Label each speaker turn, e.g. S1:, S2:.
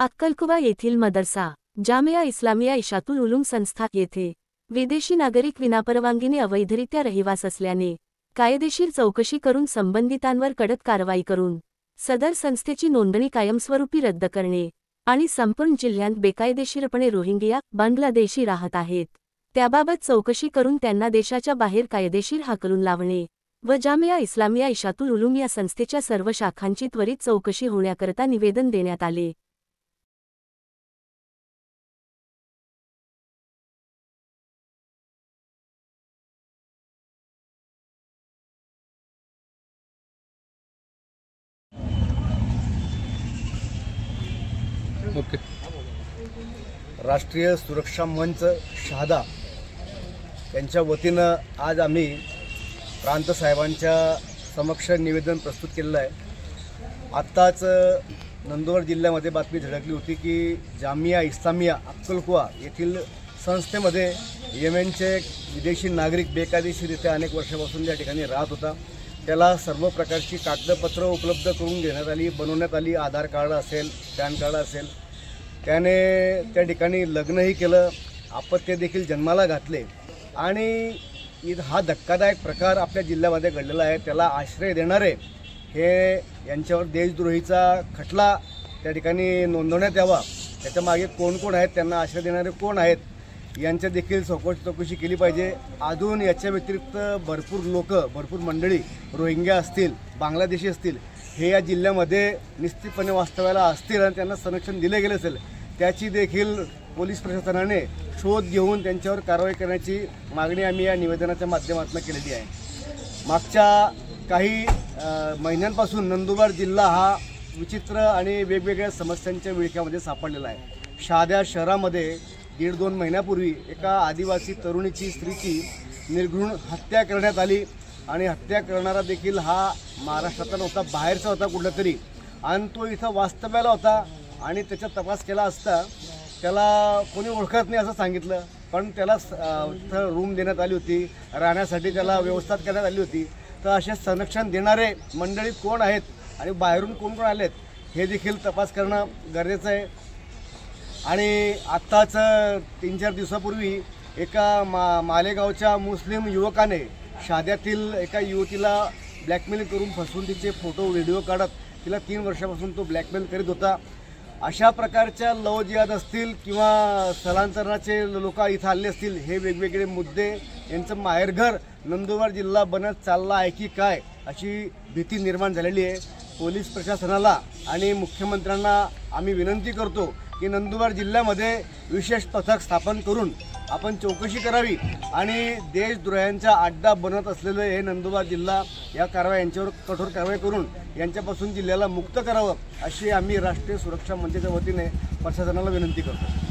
S1: अक्कलकुवा येथील मदरसा जामिया इस्लामिया इशातुल उलूम संस्था येथे विदेशी नागरिक विनापरवानगीने अवैधरित्या रहिवास असल्याने कायदेशीर चौकशी करून संबंधितांवर कडक कारवाई करून सदर संस्थेची नोंदणी कायमस्वरूपी रद्द करणे आणि संपूर्ण जिल्ह्यात बेकायदेशीरपणे रोहिंग्या बांगलादेशी राहत आहेत त्याबाबत चौकशी करून त्यांना देशाच्या बाहेर कायदेशीर हाकलून लावणे व जामिया इस्लामिया इशातुल उलूम या संस्थेच्या सर्व शाखांची त्वरित चौकशी होण्याकरता निवेदन देण्यात आले।
S2: ओके। राष्ट्रीय सुरक्षा मंच शहादा यांच्या वतीनं आज आम्ही प्रांत साहेबांच्या समक्ष निवेदन प्रस्तुत केलेलं आहे। आत्ताच नंदुरबार जिल्ह्यामध्ये बातमी झळकली होती की जामिया इस्लामिया अक्कलकुवा येथील संस्थेमध्ये येमेनचे विदेशी नागरिक बेकायदेशीररित्या अनेक वर्षापासून त्या ठिकाणी राहत होता। त्याला सर्व प्रकारची कागदपत्र उपलब्ध करून देण्यात आली, बनवण्यात आली। आधार कार्ड असेल, पॅन कार्ड असेल। त्याने त्या ठिकाणी लग्नही केलं, अपत्य देखील जन्माला घातले आणि हा धक्कादायक प्रकार आपल्या जिल्ह्यामध्ये घडलेला आहे। त्याला आश्रय देणारे हे यांच्यावर देशद्रोहीचा खटला त्या ठिकाणी नोंदवण्यात यावा। त्याच्यामागे कोण कोण आहेत, त्यांना आश्रय देणारे कोण आहेत यांच्या देखील चौकशी केली पाहिजे। अजून याच्या व्यतिरिक्त भरपूर मंडळी रोहिंग्या असतील, बांगलादेशी असतील, हे या जिल्ह्यामध्ये निश्चितपणे वास्तव्याला असतील आणि त्यांना संरक्षण दिले गेले असेल, त्याची देखील पोलीस प्रशासनाने शोध घेऊन त्यांच्यावर कारवाई करण्याची मागणी आम्ही या निवेदनाच्या माध्यमातून केलेली आहे। मागच्या काही महिन्यांपासून नंदुरबार जिल्हा हा विचित्र आणि वेगवेगळ्या समस्यांच्या विळख्यामध्ये सापडलेला आहे। शहादा शहरामध्ये 1.5-2 महिन्यापूर्वी एका आदिवासी तरुणीची, स्त्रीची निर्घृण हत्या करण्यात आली आणि हत्या करणारा देखील हा महाराष्ट्रातला नव्हता, बाहेरचा होता कुठला तरी, आणि तो इथं वास्तव्याला होता आणि त्याचा तपास केला असता त्याला कोणी ओळखत नाही असं सांगितलं, पण त्याला इथं रूम देण्यात आली होती, राहण्यासाठी त्याला व्यवस्था करण्यात आली होती। तर असे संरक्षण देणारे मंडळी कोण आहेत आणि बाहेरून कोण कोण आलेत हे देखील तपास करणं गरजेचं आहे। आणि आत्ताच 3-4 दिवसापूर्वी एका मालेगावच्या मुस्लिम युवकाने शहाद्यातील एका युवतीला ब्लॅकमेल करून फसवून तिचे फोटो व्हिडिओ काढत तिला 3 वर्षापासून तो ब्लॅकमेल करीत होता। अशा प्रकारच्या लव जिहाद असतील किंवा स्थलांतरणाचे लोक इथं आले असतील, हे वेगवेगळे मुद्दे यांचं माहेरघर नंदुरबार जिल्हा बनत चालला आहे की काय अशी भीती निर्माण झालेली आहे। पोलीस प्रशासनाला आणि मुख्यमंत्र्यांना आम्ही विनंती करतो की नंदुरबार जिल्ह्यामध्ये विशेष पथक स्थापन करून आपण चौकशी करावी आणि देशद्रोह्यांचा अड्डा बनत असलेलं हे नंदुरबार जिल्हा या यांच्यावर कठोर कारवाई करून यांच्यापासून जिल्ह्याला मुक्त करावं अशी आम्ही राष्ट्रीय सुरक्षा मंचाच्या वतीने प्रशासनाला विनंती करतो।